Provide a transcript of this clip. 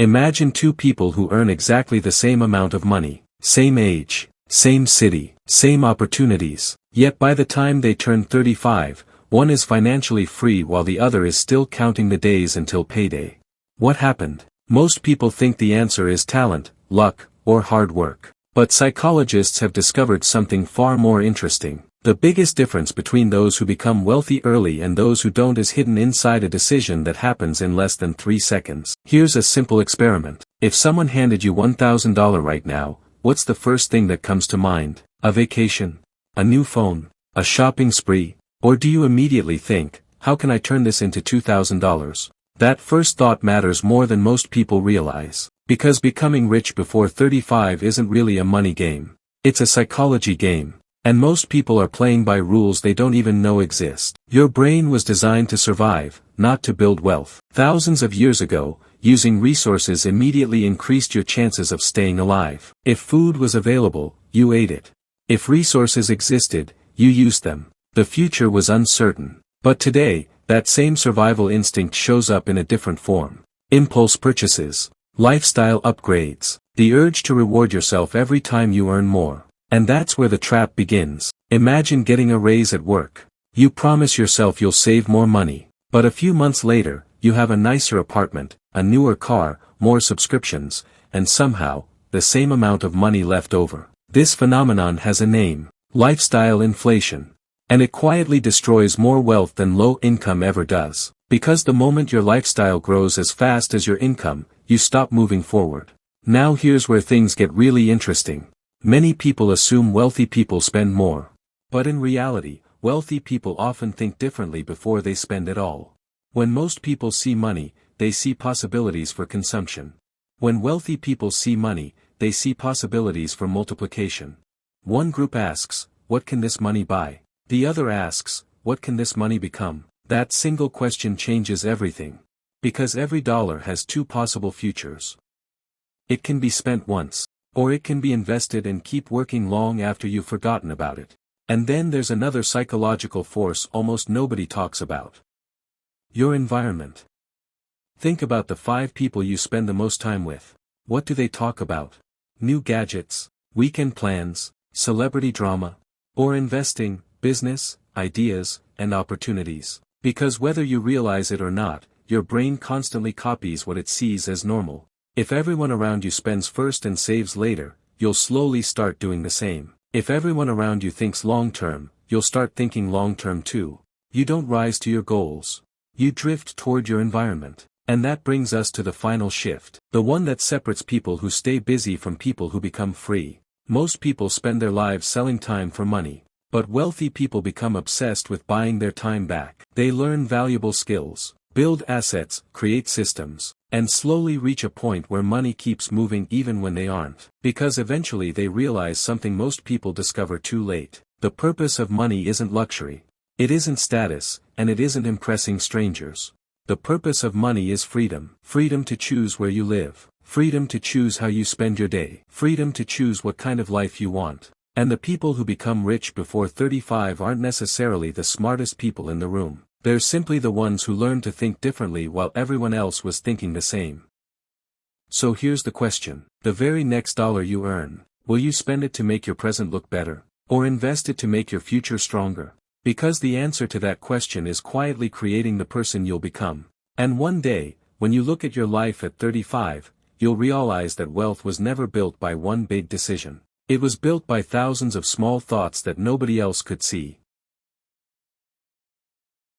Imagine two people who earn exactly the same amount of money, same age, same city, same opportunities, yet by the time they turn 35, one is financially free while the other is still counting the days until payday. What happened? Most people think the answer is talent, luck, or hard work. But psychologists have discovered something far more interesting. The biggest difference between those who become wealthy early and those who don't is hidden inside a decision that happens in less than 3 seconds. Here's a simple experiment. If someone handed you $1,000 right now, what's the first thing that comes to mind? A vacation? A new phone? A shopping spree? Or do you immediately think, how can I turn this into $2,000? That first thought matters more than most people realize. Because becoming rich before 35 isn't really a money game. It's a psychology game. And most people are playing by rules they don't even know exist. Your brain was designed to survive, not to build wealth. Thousands of years ago, using resources immediately increased your chances of staying alive. If food was available, you ate it. If resources existed, you used them. The future was uncertain. But today, that same survival instinct shows up in a different form. Impulse purchases, lifestyle upgrades, the urge to reward yourself every time you earn more. And that's where the trap begins. Imagine getting a raise at work. You promise yourself you'll save more money, but a few months later, you have a nicer apartment, a newer car, more subscriptions, and somehow, the same amount of money left over. This phenomenon has a name: lifestyle inflation. And it quietly destroys more wealth than low income ever does. Because the moment your lifestyle grows as fast as your income, you stop moving forward. Now here's where things get really interesting. Many people assume wealthy people spend more. But in reality, wealthy people often think differently before they spend it all. When most people see money, they see possibilities for consumption. When wealthy people see money, they see possibilities for multiplication. One group asks, what can this money buy? The other asks, what can this money become? That single question changes everything. Because every dollar has two possible futures. It can be spent once. Or it can be invested and keep working long after you've forgotten about it. And then there's another psychological force almost nobody talks about. Your environment. Think about the 5 people you spend the most time with. What do they talk about? New gadgets, weekend plans, celebrity drama, or investing, business, ideas, and opportunities. Because whether you realize it or not, your brain constantly copies what it sees as normal. If everyone around you spends first and saves later, you'll slowly start doing the same. If everyone around you thinks long-term, you'll start thinking long-term too. You don't rise to your goals. You drift toward your environment. And that brings us to the final shift. The one that separates people who stay busy from people who become free. Most people spend their lives selling time for money. But wealthy people become obsessed with buying their time back. They learn valuable skills, build assets, create systems, and slowly reach a point where money keeps moving even when they aren't. Because eventually they realize something most people discover too late. The purpose of money isn't luxury. It isn't status, and it isn't impressing strangers. The purpose of money is freedom. Freedom to choose where you live. Freedom to choose how you spend your day. Freedom to choose what kind of life you want. And the people who become rich before 35 aren't necessarily the smartest people in the room. They're simply the ones who learned to think differently while everyone else was thinking the same. So here's the question. The very next dollar you earn, will you spend it to make your present look better? Or invest it to make your future stronger? Because the answer to that question is quietly creating the person you'll become. And one day, when you look at your life at 35, you'll realize that wealth was never built by one big decision. It was built by thousands of small thoughts that nobody else could see.